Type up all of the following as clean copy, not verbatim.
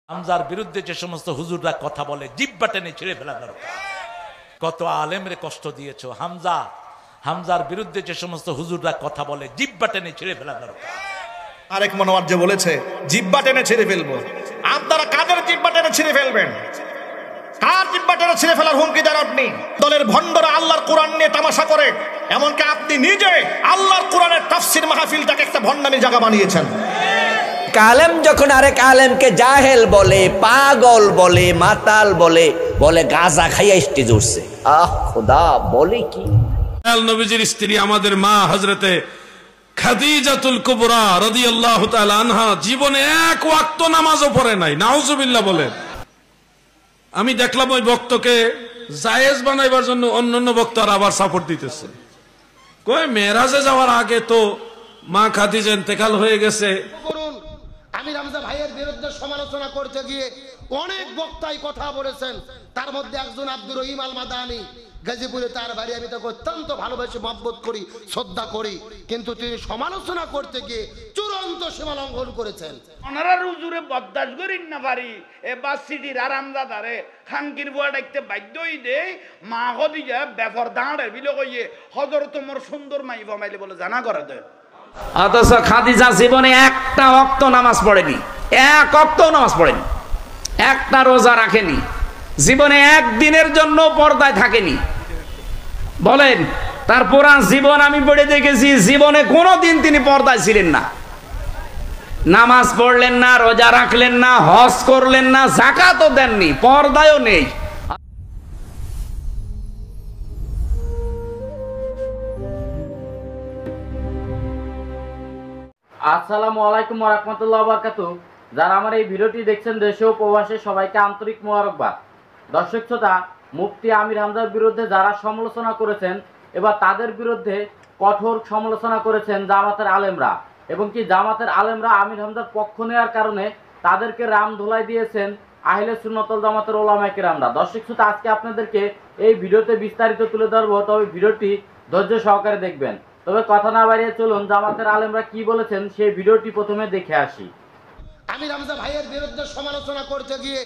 হামজার বিরুদ্ধে যে সমস্ত হুজুররা কথা বলে জিহ্বা টেনে ছিঁড়ে ফেলা দরকার। কত আলেমরে কষ্ট দিয়েছো হামজার বিরুদ্ধে যে সমস্ত হুজুররা কথা বলে জিহ্বা টেনে ছিঁড়ে ফেলা দরকার। আরেক মনোয়ার যে বলেছে জিহ্বা টেনে ছিঁড়ে ফেলবো, আপনারা কাদের জিহ্বা টেনে ছিঁড়ে ফেলবেন? কার জিহ্বা টেনে ছিঁড়ে ফেলার হুমকি দেন আপনি? দলের ভণ্ডরা আল্লাহর কোরআন নিয়ে তামাশা করে, এমনকি আপনি নিজে আল্লাহর কোরআনের তাফসীর মাহফিলটাকে একটা ভণ্ডামি জায়গা বানিয়েছেন। আলেম যখন আরেক আলেমকে জাহেল বলে, পাগল বলে, মাতাল বলে, বলে গাঁজা খাইয়া স্টেজ উঠছে। আহ খোদা, বলে কি? নবীজির স্ত্রী আমাদের মা হযরতে খাদিজাতুল কুবরা রাদিয়াল্লাহু তাআলা আনহা জীবনে এক ওয়াক্ত নামাজও পড়ে নাই। নাউজুবিল্লাহ বলেন। আমি দেখলাম ওই বক্তকে জায়েজ বানাইবার জন্য অন্যান্য বক্তারা আবার সাপোর্ট দিতেছে। কই মেরাজে যাওয়ার আগে তো মা খাদিজা ইন্তেকাল হয়ে গেছে। আমির হামজা ভাইয়ের বিরুদ্ধে সমালোচনা করতে গিয়ে অনেক বক্তাই কথা বলেছেন, তার মধ্যে একজন আব্দুর রহিম আল মাদানী, গাজীপুরে তার বাড়ি। আমি তাকে অত্যন্ত ভালোবেসে মহব্বত করি, শ্রদ্ধা করি, কিন্তু তিনি সমালোচনা করতে গিয়ে চূড়ান্ত সীমা লঙ্ঘন করেছেন। ওনারা রুজুরে বরদাস্ত করি না পারি এ বাসিটির আরামদাদারে খানকির বুয়া ডাকতে বাধ্যই দে মা খদিজা বেফর দাঁড়ে বিলে কইয়ে হযরত মোর সুন্দর মাই ফমাইলে বলে জানা করে দেয়। অথচ খাদিজা জীবনে একটা ওয়াক্ত নামাজ পড়েনি, এক ওয়াক্ত নামাজ পড়েনি, একটা রোজা রাখেনি, জীবনে একদিনের জন্য পর্দায় থাকেনি। বলেন, তার পুরা জীবন আমি পড়ে দেখেছি, জীবনে কোনোদিন তিনি পর্দায় ছিলেন না। নামাজ পড়লেন না, রোজা রাখলেন না, হজ করলেন না, যাকাতও দেননি, পর্দায়ও নেই। আসসালামু আলাইকুম ওয়া রাহমাতুল্লাহি ওয়া বারাকাতুহু। যারা আমার এই ভিডিওটি দেখছেন দেশে ও প্রবাসে সবাইকে আন্তরিক মোবারকবাদ। দর্শক শ্রোতা, মুফতি আমির হামজার বিরুদ্ধে যারা সমালোচনা করেছেন, এবার তাদের বিরুদ্ধে কঠোর সমালোচনা করেছেন জামাতের আলেমরা, এবং কি জামাতের আলেমরা আমির হামজার পক্ষ নেওয়ার কারণে তাদেরকে রাম ধুলাই দিয়েছেন আহলে সুন্নাত ওয়াল জামাতের উলামায়ে কেরামরা। দর্শক শ্রোতা, আজকে আপনাদেরকে এই ভিডিওতে বিস্তারিত তুলে ধরবো, তবে ভিডিওটি ধৈর্য সহকারে দেখবেন। তবে কথা না বাড়িয়ে চলুন জামাতের আলেমরা কি বলেছেন সেই ভিডিওটি প্রথমে দেখে আসি। আমির হামজা ভাইয়ের বিরুদ্ধে সমালোচনা করতে গিয়ে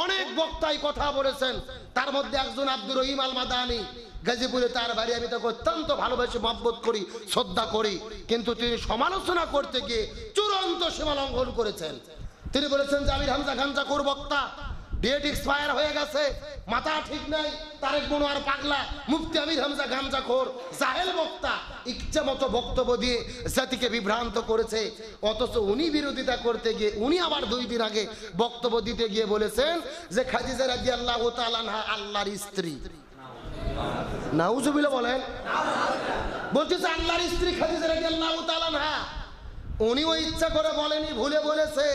অনেক বক্তাই কথা বলেছেন, তার মধ্যে একজন আব্দুর রহিম আল মাদানী, গাজীপুরে তার বাড়ি। আমি তাকে অত্যন্ত ভালোবেসে মহব্বত করি, শ্রদ্ধা করি, কিন্তু তিনি সমালোচনা করতে গিয়ে চূড়ান্ত সীমা লঙ্ঘন করেছেন। তিনি বলেছেন যে আমির হামজা গাঞ্জাখোর বক্তা, ডেট এক্সপায়ার হয়ে গেছে, মাথা ঠিক নাই, তারেক মনোয়ার পাগলা, মুফতি আমির হামজা গাঞ্জাখোর, জাহেল বক্তা, ইচ্ছা মতো বক্তব্য দিয়ে জাতিকে বিভ্রান্ত করেছে। অথচ উনি বিরোধিতা করতে গিয়ে উনি আবার 2 দিন আগে বক্তব্য দিতে গিয়ে বলেছেন যে খাদিজা রাদিয়াল্লাহু তাআলা আনহা আল্লাহর স্ত্রী। নাউজুবিল্লাহ বলেন। বলতেছে আল্লাহর স্ত্রী খাদিজা রাদিয়াল্লাহু তাআলা আনহা। উনিও ইচ্ছা করে বলেনি, ভুলে বলেছে।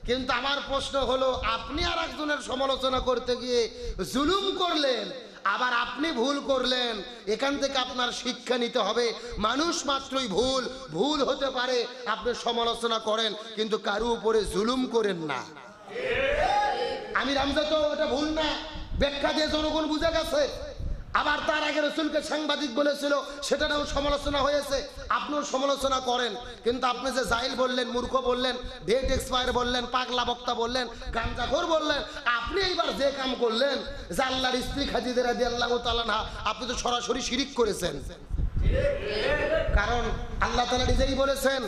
কিন্তু আমার প্রশ্ন হলো, আপনি আর একজনের সমালোচনা করতে গিয়ে জুলুম করলেন, আবার আপনি ভুল করলেন। এখান থেকে আপনার শিক্ষা নিতে হবে, মানুষ মাত্রই ভুল হতে পারে। আপনি সমালোচনা করেন, কিন্তু কারো উপরে জুলুম করেন না। আমির হামজা তো এটা ভুল না, ব্যাখ্যা দিয়ে জনগণ বুঝে গেছে। আবার তার আগে রাসূলকে সাংবাদিক বলেছিল, সেটাও সমালোচনা হয়েছে। আপনিও সমালোচনা করেন, কিন্তু আপনি যে জাহিল বললেন, মূর্খ বললেন, ডেট এক্সপায়ার বললেন, পাগলা বক্তা বললেন, গাঞ্জাখোর বললেন, আপনি এইবার যে কাম করলেন যে আল্লাহর স্ত্রী খাদিজা রাদিয়াল্লাহু তাআলা আনহা, আপনি তো সরাসরি শিরিক করেছেন। কারণ আল্লাহ তাআলা নিজেই বলেছেন,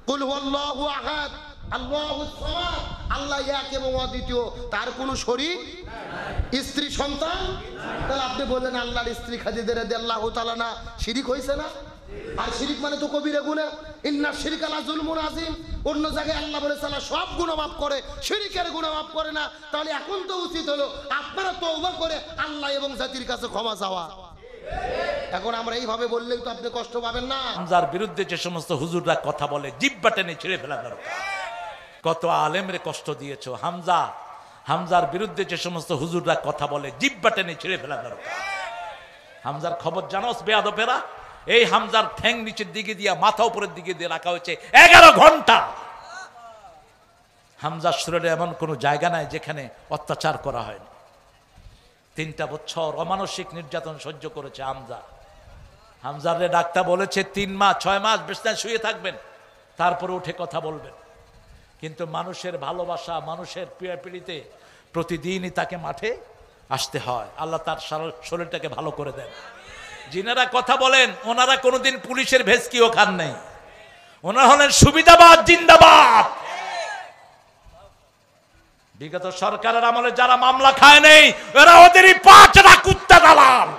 কুল হুয়াল্লাহু আহাদ আল্লাহুস সামাদ, আল্লাহ এক এবং অদ্বিতীয়, তার কোনো শরীক স্ত্রী সন্তান। তাহলে আপনি বললেন আল্লাহর স্ত্রী খাদিজা রাদিয়াল্লাহু তাআলা না, শিরিক হইছে না? আর শিরিক মানে তো কবিরা গুনাহ, ইন্নাশ শিরকা লা যুলমুন আযীম। অন্য জায়গায় আল্লাহ বলেছে আল্লাহ সব গুনাহ মাফ করে, শিরিকের গুনাহ মাফ করে না। তাহলে এখন তো উচিত হলো আপনারা তওবা করে আল্লাহ এবং জাতির কাছে ক্ষমা চাওয়া। এখন আমরা এইভাবে বললেই তো আপনি কষ্ট পাবেন না। হামজার বিরুদ্ধে যে সমস্ত হুজুররা কথা বলে জিহ্বা টেনে ছিঁড়ে ফেলা দরকার। কত আলেমরে কষ্ট দিয়েছো হামজার বিরুদ্ধে যে সমস্ত হুজুররা কথা বলে জিহ্বা টেনে ছিঁড়ে ফেলা দরকার। হামজার খবর জানোস বেয়াদবেরা? এই হামজার ঠ্যাং নিচের দিকে দিয়া মাথা উপরের দিকে দিয়ে রাখা হয়েছে 11 ঘন্টা। হামজার শরীরে এমন কোনো জায়গা নাই যেখানে অত্যাচার করা হয়নি। 3টা বছর অমানসিক নির্যাতন সহ্য করেছে হামজার ডাক্তার বলেছে 3 মাস 6 মাস বিছানায় শুয়ে থাকবেন, তারপরে উঠে কথা বলবেন। কিন্তু মানুষের ভালোবাসা, মানুষের পিড়িতে প্রতিদিনই তাকে মাঠে আসতে হয়। আল্লাহ তার শরীরটাকে ভালো করে দেন। যিনারা কথা বলেন ওনারা কোনোদিন পুলিশের ভেস্কিও খান নাই, ওনারা হলেন সুবিধাবাদ জিন্দাবাদ। বিগত সরকারের আমলে যারা মামলা খায় নেই ওরা ওদেরই পাঁচটা কুত্তা দালাল।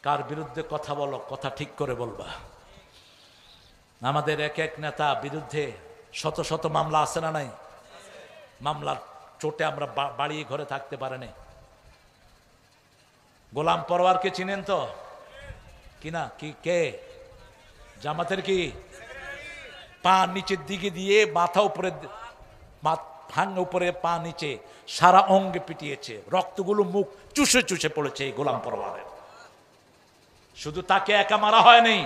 কার বিরুদ্ধে কথা বলো, কথা ঠিক করে বলবা। আমাদের এক এক নেতা বিরুদ্ধে শত শত মামলা আছে না নাই? মামলার চোটে আমরা বাড়িয়ে ঘরে থাকতে পারেনি। গোলাম পরওয়ারকে চিনেন তো কিনা? কি কে? জামাতের কি? পা নিচের দিকে দিয়ে মাথা উপরে, ভাঙা উপরে পা নিচে, সারা অঙ্গে পিটিয়েছে, রক্তগুলো মুখ চুষে চুষে পড়েছে এই গোলাম পরওয়ারের। শুধু তাকে একা মারা হয়নি,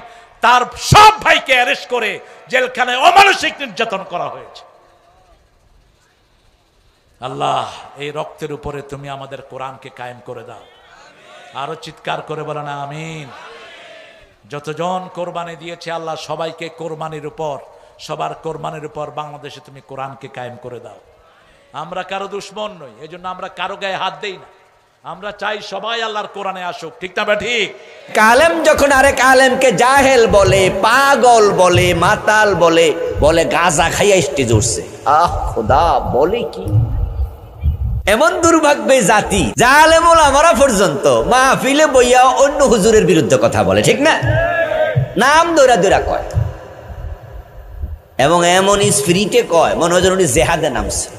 তার সব ভাইকে অ্যারেস্ট করে জেলখানায় অমানসিক নির্যাতন করা হয়েছে। আল্লাহ, এই রক্তের উপরে তুমি আমাদের কোরআনকে কায়েম করে দাও। আরো চিৎকার করে বলো না আমিন। যতজন কোরবানি দিয়েছে আল্লাহ সবাইকে কোরবানির উপর, সবার কোরবানির উপর বাংলাদেশে তুমি কোরআনকে কায়েম করে দাও। আমরা কারো দুশ্মন নই, এই জন্য আমরা কারো গায়ে হাত দেই না। আমরা চাই সবাই আল্লাহর কোরআনে আসুক, ঠিক না বা ঠিক? আলেম যখন আরেক আলেমকে জাহেল বলে, পাগল বলে, মাতাল বলে, বলে গাঁজা খাইয়া স্টেজ উঠছে। আহ খোদা, বলে কি? এমন দুর্ভাগ্য জাতি, জালেম ওলামারা পর্যন্ত মাহফিলে বইয়া অন্য হুজুরের বিরুদ্ধে কথা বলে, ঠিক না? নাম দৌড়া দৌড়া কয়, এবং এমন স্পিরিটে কয় মনে হয় উনি জেহাদে নামছে।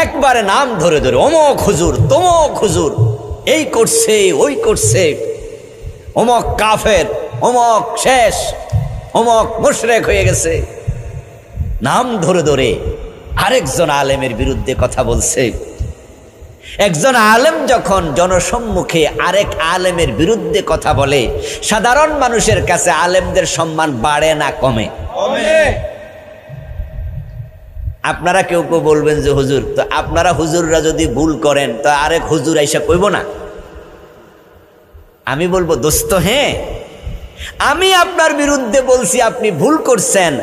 একবারে নাম ধরে ধরে অমক হুজুর, তমক হুজুর, এই করছে ওই করছে, অমক কাফের, অমক শেষ, অমক মুশরিক হয়ে গেছে। নাম ধরে ধরে আরেকজন আলেমের বিরুদ্ধে কথা বলছে। একজন আলেম যখন জনসম্মুখে আরেক আলেমের বিরুদ্ধে কথা বলে, সাধারণ মানুষের কাছে আলেমদের সম্মান বাড়ে না কমে? আপনারা কেউ কেউ বলবেন যে হুজুর, তো আপনারা হুজুররা যদি ভুল করেন তো আরেক হুজুর আইসা কইব না? আমি বলবো দোস্ত, হ্যাঁ আমি আপনার বিরুদ্ধে বলছি, আপনি ভুল করছেন,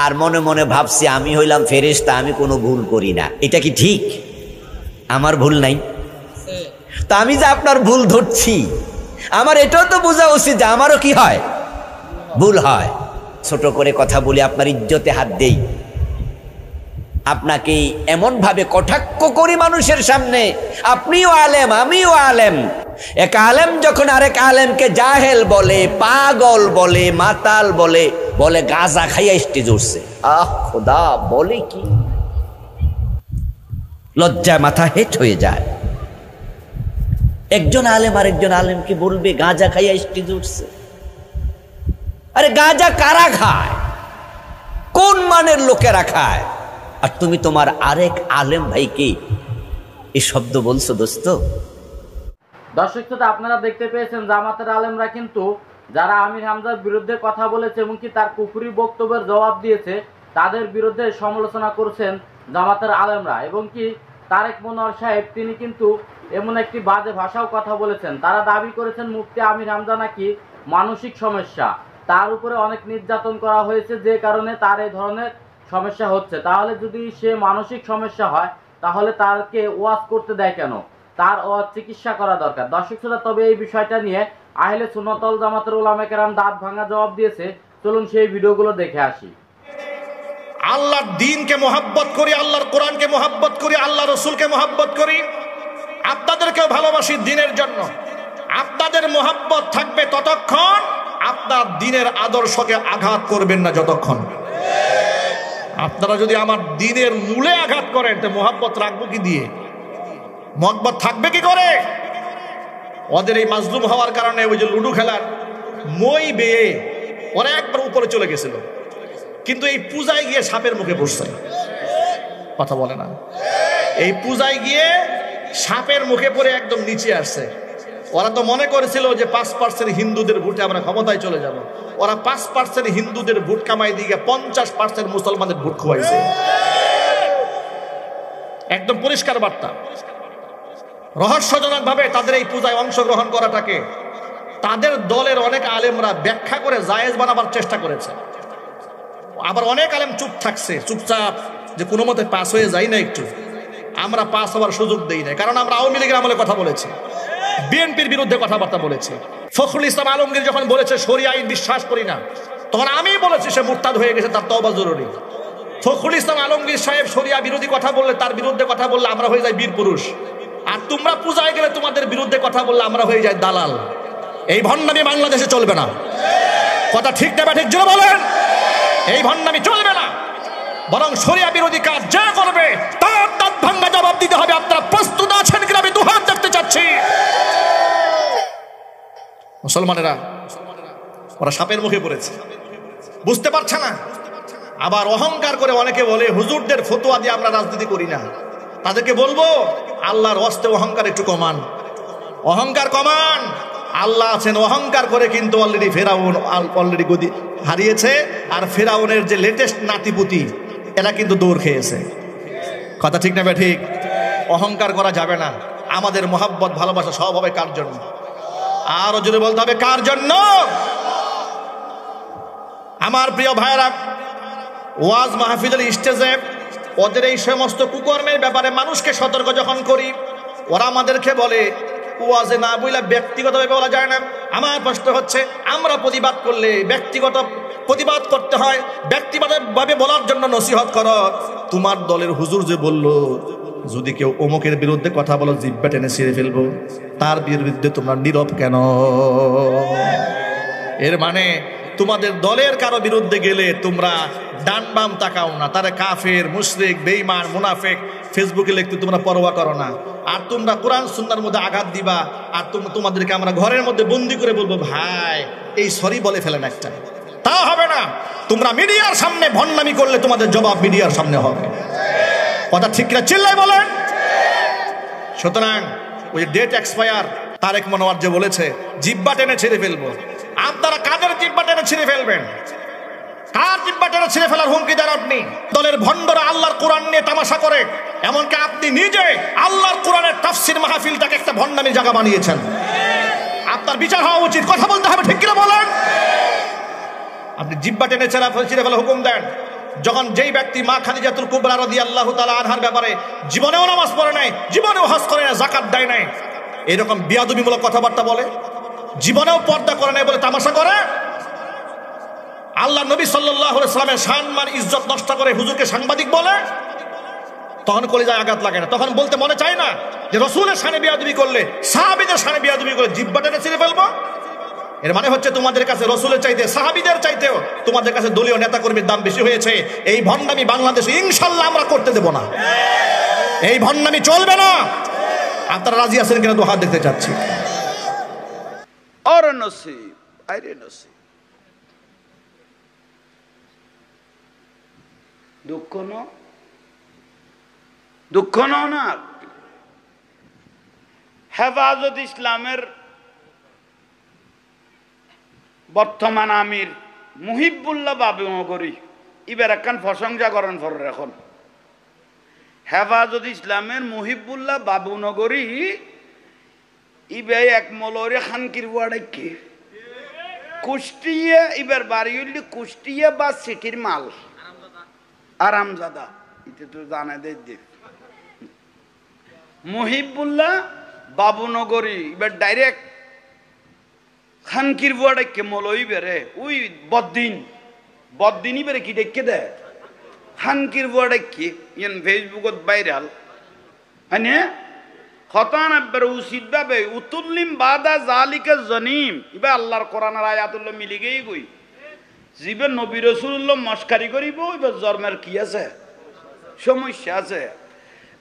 আর মনে মনে ভাবছি আমি হইলাম ফেরেশতা, আমি কোনো ভুল করি না। এটা কি ঠিক? আমার ভুল নাই? তা আমি যে আপনার ভুল ধরছি, আমার এটাও তো বোঝা উচিত যে আমারও কি হয়, ভুল হয়। ছোট করে কথা বলি, আপনার ইজ্জতে হাত দেই, আপনাকে এমন ভাবে কটাক্ষ করি মানুষের সামনে, আপনিও আলেম আমিও আলেম। এক আলেম যখন আরেক আলেমকে জাহেল বলে, পাগল বলে, মাতাল বলে, বলে গাঁজা খাইয়া স্টেজ উঠছে। আহ খোদা, বলে কি? লজ্জায় মাথা হেট হয়ে যায়। একজন আলেম আরেকজন আলেমকে বলবে গাঁজা খাইয়া স্টেজ উঠছে। আরে গাঁজা কারা খায়? কোন মানের লোকেরা খায়? আর তুমি তোমার আরেক আলেম ভাইকে এই শব্দ বলছো দোস্ত? দর্শক শ্রোতা, আপনারা দেখতে পেয়েছেন জামাতের আলেমরা কিন্তু যারা আমির হামজার বিরুদ্ধে কথা বলেছে এবং কি তার কুফরি বক্তব্যের জবাব দিয়েছে, তাদের বিরুদ্ধে সমালোচনা করছেন জামাতের আলেমরা। এবং কি তারেক মনোয়ার সাহেব তিনি কিন্তু এমন একটি বাজে ভাষাও কথা বলেছেন। তারা দাবি করেছেন মুফতি আমির হামজা নাকি মানসিক সমস্যা, তার উপরে অনেক নির্যাতন করা হয়েছে, যে কারণে তার এই ধরনের সমস্যা হচ্ছে। তাহলে যদি সে মানসিক সমস্যা হয় তাহলে তারকে ওয়াজ করতে দেয় কেন? তার চিকিৎসা করা দরকার। দর্শক শ্রোতা, তবে এই বিষয়টা নিয়ে আহলে সুন্নাত ওয়াল জামাতের উলামায়ে কেরাম দাঁত ভাঙা জবাব দিয়েছে। চলুন সেই ভিডিওগুলো দেখে আসি। আল্লাহর দ্বীনকে মহব্বত করি, আল্লাহর কোরআনকে মহব্বত করি, আল্লাহ রসুলকে মহব্বত করি, আপনাদেরকেও ভালোবাসি দ্বীনের জন্য। আপনাদের মহব্বত থাকবে ততক্ষণ, আপনার দ্বীনের আদর্শকে আঘাত করবেন না যতক্ষণ। আপনারা যদি আমার দ্বীনের মূলে আঘাত করেন তো মহব্বত রাখবো কি দিয়ে? মহব্বত থাকবে কি করে? ওদের এই মাজলুম হওয়ার কারণে ওই যে লুডু খেলার মই বেয়ে ওরা একবার উপরে চলে গেছিল, কিন্তু এই পূজায় গিয়ে সাপের মুখে পড়ছে। কথা বলে না? এই পূজায় গিয়ে সাপের মুখে পড়ে একদম নিচে আসছে। ওরা তো মনে করেছিল যে 5% হিন্দুদের ভোটে আমরা ক্ষমতায় চলে যাব। ওরা 5% হিন্দুদের ভোট কামাই দিয়ে 50% মুসলমানদের ভোট খোয়াইছে। একদম পরিষ্কার বার্তা। রহস্যজনক ভাবে তাদের এই পূজায় অংশগ্রহণ করাটাকে তাদের দলের অনেক আলেমরা ব্যাখ্যা করে জায়েজ বানাবার চেষ্টা করেছে, আবার অনেক আলেম চুপ থাকছে, চুপচাপ যে কোনো মতে পাস হয়ে যায় না, একটু আমরা পাস হওয়ার সুযোগ দেই না, কারণ আমরা আওয়ামী লীগের আমলে কথা বলেছি, বিএনপির বিরুদ্ধে কথাবার্তা বলেছি। ফখরুল ইসলাম আলমগীর যখন বলেছে শরিয়া আইন বিশ্বাস করি না, তখন আমি বলেছি সে মুরতাদ হয়ে গেছে, তার তওবা জরুরি। ফখরুল ইসলাম আলমগীর সাহেব শরিয়া বিরোধী কথা বললে, তার বিরুদ্ধে কথা বললে আমরা হয়ে যাই বীর পুরুষ, আর তোমরা পূজায় গেলে তোমাদের বিরুদ্ধে কথা বললে আমরা হয়ে যাই দালাল। এই ভণ্ডামি বাংলাদেশে চলবে না, কথা ঠিক না ঠিক জোরে বলেন। এই ভণ্ডামি চলবে না, বরং শরিয়া বিরোধী কাজ যা করবে তার দাঁত ভাঙা জবাব দিতে হবে। আপনারা প্রস্তুত আছেন কিনা আমি দুহাত দেখতে চাচ্ছি। মুসলমানেরা ওরা সাপের মুখে পড়েছে, বুঝতে পারছে না। আবার অহংকার করে অনেকে বলে হুজুরদের ফতোয়া দিয়ে আমরা রাজনীতি করি না। তাদেরকে বলবো আল্লাহর ওয়াস্তে অহংকার একটু কমান, অহংকার কমান। আল্লাহ আছেন, অহংকার করে কিন্তু অলরেডি ফেরাউন অলরেডি গদি হারিয়েছে, আর ফেরাউনের যে লেটেস্ট নাতিপুতি এরা কিন্তু দৌড় খেয়েছে। কথা ঠিক না ঠিক? অহংকার করা যাবে না। আমাদের মোহাব্বত ভালোবাসা সব হবে কার জন্য? আরো জোরে বলতে হবে কার জন্য? আমার প্রিয় ভাইরা, ওয়াজ মাহফিলের স্টেজে ওদের এই সমস্ত কুকর্মের ব্যাপারে মানুষকে সতর্ক যখন করি, ওরা আমাদেরকে বলে ওয়াজে না বইলা ব্যক্তিগতভাবে বলা যায় না। আমার প্রশ্ন হচ্ছে, আমরা প্রতিবাদ করলে ব্যক্তিগত প্রতিবাদ করতে হয়, ব্যক্তিগতভাবে বলার জন্য নসিহত করো। তোমার দলের হুজুর যে বলল যদি কেউ অমুকের বিরুদ্ধে কথা বলো জিহ্বা টেনে ছিঁড়ে ফেলবো, তার বিরুদ্ধে তোমরা নীরব কেন? এর মানে তোমাদের দলের কারো বিরুদ্ধে গেলে তোমরা ডান বাম তাকাও না, তারা কাফের, মুশরিক, বেঈমান, মুনাফিক ফেসবুকে লিখতে তোমরা পরোয়া করো না। আর তোমরা কোরআন সুন্নাহর মধ্যে আঘাত দিবা, আর তোমাদেরকে আমরা ঘরের মধ্যে বন্দি করে বলবো ভাই এই সরি বলে ফেলেন একটা, তা হবে না। তোমরা মিডিয়ার সামনে ভণ্ডামি করলে তোমাদের জবাব মিডিয়ার সামনে হবে। কথা ঠিক কিনা চিল্লাই বলেন। সুতরাং ওই ডেট এক্সপায়ার তারেক মনোয়ার যে বলেছে জিহ্বা টেনে ছিঁড়ে ফেলবো, আপনারা কাদের জিহ্বা টেনে ছিঁড়ে ফেলবেন? কার জিহ্বা টেনে ছিঁড়ে ফেলার হুমকি দেন আপনি? দলের ভণ্ডরা আল্লাহর কোরআন নিয়ে তামাশা করে, এমনকি আপনি নিজে আল্লাহর কোরআনের তাফসীর মাহফিলটাকে একটা ভণ্ডামি জায়গা বানিয়েছেন। আপনার বিচার হওয়া উচিত, কথা বলতে হবে, ঠিক কিনা বলেন? আপনি জিহ্বা টেনে ছিঁড়ে ফেলার হুকুম দেন, যখন যেই ব্যক্তি মা খাদিজাতুল কুবরা রাদিয়াল্লাহু তাআলা আনহার ব্যাপারে জীবনেও নামাজ পড়ে নাই, জীবনেও হজ করে নাই, যাকাত দেয় নাই, এরকম বিয়াদবিমূলক কথাবার্তা বলে, জীবনেও পর্দা করে নাই বলে তামাশা করে, আল্লাহ নবী সাল্লাল্লাহু আলাইহি ওয়াসাল্লামের সম্মান ইজ্জত নষ্ট করে হুজুরকে সাংবাদিক বলে, তখন কলিজায় আঘাত লাগে না? তখন বলতে মনে চায় না যে রাসূলের শানে বিয়াদবি করলে, সাহাবীদের শানে বিয়াদবি করলে জিহ্বা টেনে ছিঁড়ে ফেলবো? এর মানে হচ্ছে তোমাদের কাছে রাসূলের চাইতে, সাহাবীদের চাইতেও তোমাদের কাছে দলীয় নেতা কর্মীর দাম বেশি হয়েছে। এই ভণ্ডামি বাংলাদেশে ইনশাআল্লাহ আমরা করতে দেব না, এই ভণ্ডামি চলবে না। আপনারা রাজি আছেন কিনা তো হাত দেখতে চাচ্ছি। और नसीब अरे नसीब দুঃখ না। হেফাজত ইসলামের বর্তমান আমির মুহিবুল্লাহ বাবুনগরী এবার একখান প্রশংসা করেন ফর। এখন হেফাজত ইসলামের মুহিবুল্লাহ বাবুনগরী ইবে এক মলরে খানকির ওয়াড়াইকে কুষ্টিয়া, এবার বাড়ি হইলি কুষ্টিয়া বা সিটির মাল আরামজাদা, এটা তো জানা দে। মুহিবুল্লাহ বাবুনগরী এবার ডাইরেক্ট খানকির বুয়াডাইকে মলই বেড়ে ওই বদিনই বেড়ে কি ডেকে দেয় খানকির বুয়াডাইকে ইয়ান ফেসবুকত ভাইরাল হ্যাঁ হতান একবার উচিত ভাবে উতুল্লিম বাদা জালিকা জনিম ইবা আল্লাহর কোরআনের আয়াতুল্লাহ মিলি গেই গই জিবে নবী রাসূলুল্লাহ মস্কারি করিব এবার জন্মের কি আছে সমস্যা আছে।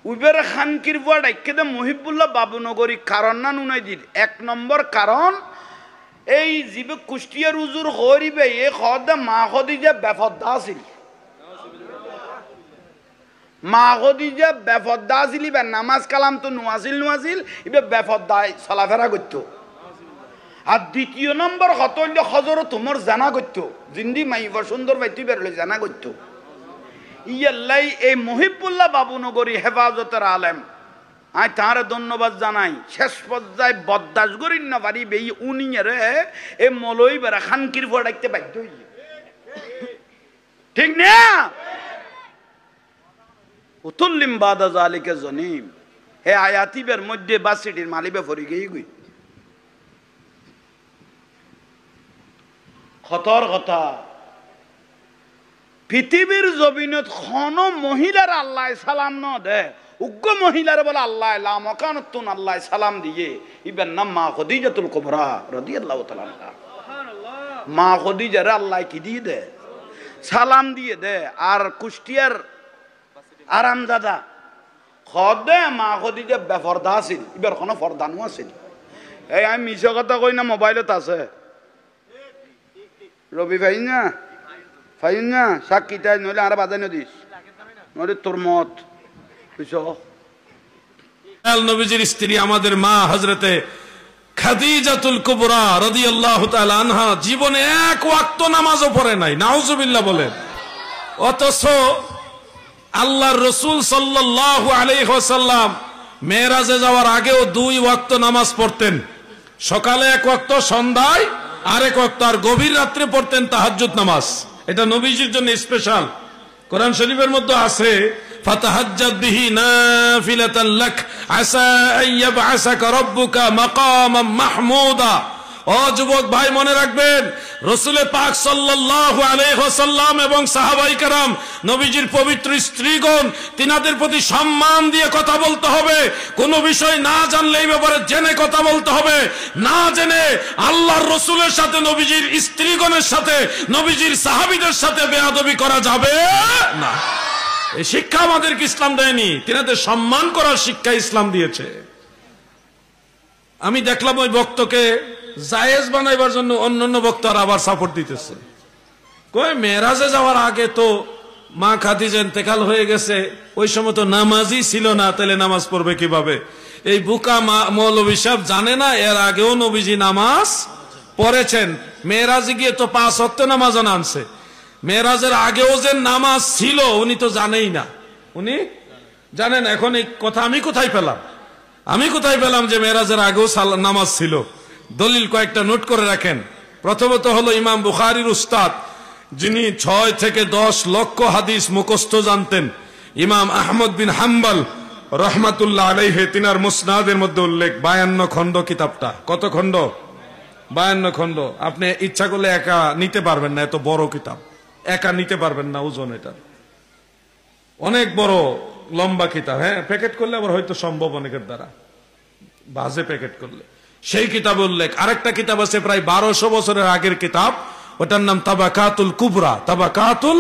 উইবের খানকির বুয়াডাইকে দে মুহিবুল্লাহ বাবুনগরী কারণ না নুনাই দিল। এক নম্বর কারণ এই জিবে কুষ্টিয়ার হুজুর গরিবে এ খদা মা খদিজা বেফদ্দা আছিল, মা খদিজা বেফদ্দা আছিল, ইবে নামাজ কালাম তো নোয়াছিল ইবে বেফদ্দায় চলাফেরা করতো। আর দ্বিতীয় নম্বর কত হইলে হজরত তোমার জানা করতো, জিন্দি মাইবা সুন্দর বাইতি বেরোলে জানা করতো। ইয়াল্লাই এই মুহিবুল্লাহ বাবুনগরী হেফাজতের আলেম আই তাঁরে ধন্যবাদ জানাই। শেষ পর্যায়ে বরদাস্ত করিন না পারি বেই উনি রে এ মলই বেড়া খানকির ভয় ডাকতে বাধ্য হইছে, ঠিক না? উতুল্লিম বাদা জালিকা জনিম, হে আয়াতিবের মধ্যে বাসিটির মালিবে ফরি গেই গই খতর কথা। পৃথিবীর জমিনত খন মহিলার আল্লাহ সালাম ন দে, উগ্র মহিলার বলে আল্লাহ লামকানতুন আল্লাহ সালাম দিয়ে, ইবেন নাম মা খদিজাতুল কুবরা রাদিয়াল্লাহু তাআলা আনহা। মা খদিজার আল্লাহ কি দিয়ে দে? সালাম দিয়ে দে। আর কুষ্টিয়ার আরামজাদা খদে মা খদিজা বেফরদা আছিল, ইবার কোনো ফরদানও আছিল। এই আমি মিছা কথা কই না, মোবাইলত আছে। রবি ভাই না ফাইন না সাক্ষী তাই, নইলে আর বাজাই নদিস, নইলে তোর মত নবীজির স্ত্রী আমাদের মা হযরতে খাদিজাতুল কুবরা রাদিয়াল্লাহু তাআলা আনহা জীবনে এক ওয়াক্ত নামাজও পড়ে নাই, নাউজুবিল্লাহ বলেন। অথচ আল্লাহর রাসূল সাল্লাল্লাহু আলাইহি ওয়াসাল্লাম মেরাজে যাওয়ার আগেও 2 ওয়াক্ত নামাজ পড়তেন। সকালে 1 ওয়াক্ত, সন্ধ্যায় আরেক ওয়াক্ত, আর গভীর রাত্রে পড়তেন তাহাজ্জুদ নামাজ। এটা নবীজির জন্য স্পেশাল। কোরআন শরীফের মধ্যে আছে ফাতাহাজ্জাদ বিহি নাফিলাতান লাক আসা আইয়াবআসাকা রাব্বুকা মাকামান মাহমুদা। ও যুবক ভাই, মনে রাখবেন রাসূল পাক সাল্লাল্লাহু আলাইহি ওয়াসাল্লাম এবং সাহাবায়ে কেরাম নবীজির পবিত্র স্ত্রীগণ, তিনাদের প্রতি সম্মান দিয়ে কথা বলতে হবে। কোনো বিষয় না জানলে এই ব্যাপারে জেনে কথা বলতে হবে। না জেনে আল্লাহর রাসূলের সাথে, নবীজির স্ত্রীগণের সাথে, নবীজির সাহাবীদের সাথে বেয়াদবি করা যাবে না। এই শিক্ষা আমাদেরকে ইসলাম দেয়নি, তিনাদের সম্মান করার শিক্ষা ইসলাম দিয়েছে। আমি দেখলাম ওই বক্তকে জায়েজ বানাইবার জন্য অন্যান্য বক্তারা আবার সাপোর্ট দিতেছে। কই মেরাজে যাওয়ার আগে তো মা খাদিজা ইন্তেকাল হয়ে গেছে, ওই সময় তো নামাজই ছিল না, তাহলে নামাজ পড়বে কিভাবে? এই বুকা মৌলভী সাহেব জানে না এর আগেও নবীজি নামাজ পড়েছেন। মেরাজে গিয়ে তো 5 ওয়াক্ত নামাজ আনছে। মেরাজের আগেও যে নামাজ ছিল উনি তো জানেই না, উনি জানেন। এখন এই কথা আমি কোথায় পেলাম? আমি কোথায় পেলাম যে মেরাজের আগেও নামাজ ছিল? দলিল কয়েকটা নোট করে রাখেন। প্রথমত হলো ইমাম বুখারীর উস্তাদ, যিনি 6 থেকে 10 লক্ষ হাদিস মুখস্থ জানতেন, ইমাম আহমদ বিন হাম্বল রহমাতুল্লাহ আলাইহি, তিনার মুসনাদের মধ্যে উল্লেখ 52 খণ্ড কিতাবটা। কত খণ্ড? 52 খণ্ড। আপনি ইচ্ছা করলে একা নিতে পারবেন না, এত বড় কিতাব একা নিতে পারবেন না, ওজন এটা অনেক বড় লম্বা কিতাব। হ্যাঁ, প্যাকেট করলে আবার হয়তো সম্ভব অনেকের দ্বারা, বাজে প্যাকেট করলে। সেই কিতাব উল্লেখ। আরেকটা কিতাব আছে প্রায় 1200 বছরের আগের কিতাব, ওটার নাম তাবাকাতুল কুবরা। তাবাকাতুল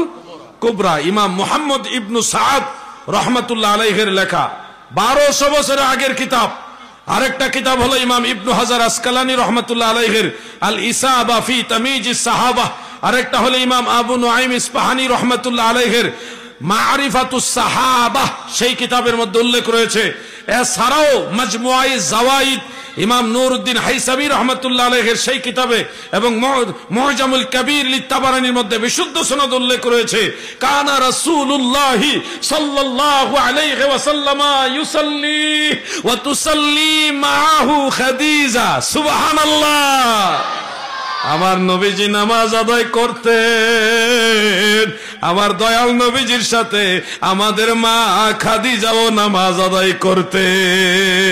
কুবরা ইমাম মুহাম্মদ ইবনু সাদ রহমাতুল্লাহ আলাইহির লেখা, 1200 বছরের আগের কিতাব। আরেকটা কিতাব হলো ইমাম ইবনু হাজার আসকালানি রহমাতুল্লাহ আলাইহির আল ইসাবা ফি তামিজিস সাহাবা। আরেকটা হলো ইমাম আবু নুআইম ইসফাহানি রহমাতুল্লাহ আলাইহির মারিফাতুস সাহাবা, সেই কিতাবের মধ্যে উল্লেখ রয়েছে। এছাড়াও মাজমুআয়ে জাওয়াইদ ইমাম নূরউদ্দিন হাইসাবী রাহমাতুল্লাহ আলাইহির সেই কিতাবে, এবং মুআজামুল কবির লিতাবারানির মধ্যে বিশুদ্ধ সনদ উল্লেখ রয়েছে। কানা রাসূলুল্লাহি সাল্লাল্লাহু আলাইহি ওয়াসাল্লাম ইউসাল্লি ওয়া তুসাল্লি মাআহু খাদিজা। সুবহানাল্লাহ। আমার নবীজি নামাজ আদায় করতেন, আমার দয়াল নবীজির সাথে আমাদের মা খাদিজাও নামাজ আদায় করতেন।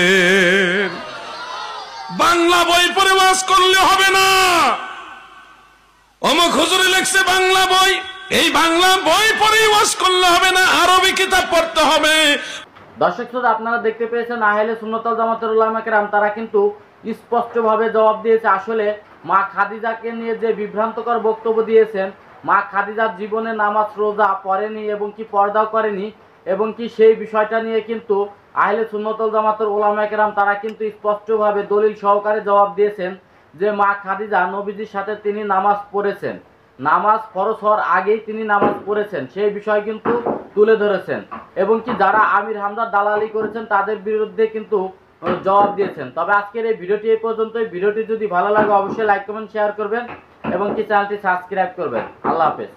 বাংলা বই পড়ে ওয়াজ করলে হবে না। অমুক হুজুরে লেখছে বাংলা বই, এই বাংলা বই পড়ে ওয়াজ করলে হবে না, আরবি কিতাব পড়তে হবে। দর্শক শ্রোতা, আপনারা দেখতে পেয়েছেন আহলে সুন্নাত ওয়াল জামাতের উলামা কেরাম তারা কিন্তু স্পষ্টভাবে জবাব দিয়েছে। আসলে মা খাদিজাকে নিয়ে যে বিভ্রান্তকর বক্তব্য দিয়েছেন, মা খাদিজার জীবনে নামাজ রোজা পড়েনি এবং কি পর্দাও করেনি, এবং কি সেই বিষয়টা নিয়ে কিন্তু আহলে সুন্নাত ওয়াল জামাতের উলামা কেরাম তারা কিন্তু স্পষ্টভাবে দলিল সহকারে জবাব দিয়েছেন যে মা খাদিজা নবীজির সাথে তিনি নামাজ পড়েছেন, নামাজ ফরজ হওয়ার আগেই তিনি নামাজ পড়েছেন, সেই বিষয় কিন্তু তুলে ধরেছেন। এবং কি যারা আমির হামজার দালালি করেছেন তাদের বিরুদ্ধে কিন্তু জবাব দিয়েছেন। তবে আজকের এই ভিডিওটি এই পর্যন্তই। ভিডিওটি যদি ভালো লাগে অবশ্যই লাইক কমেন্ট শেয়ার করবেন এবং কি চ্যানেলটি সাবস্ক্রাইব করবেন। আল্লাহ হাফেজ।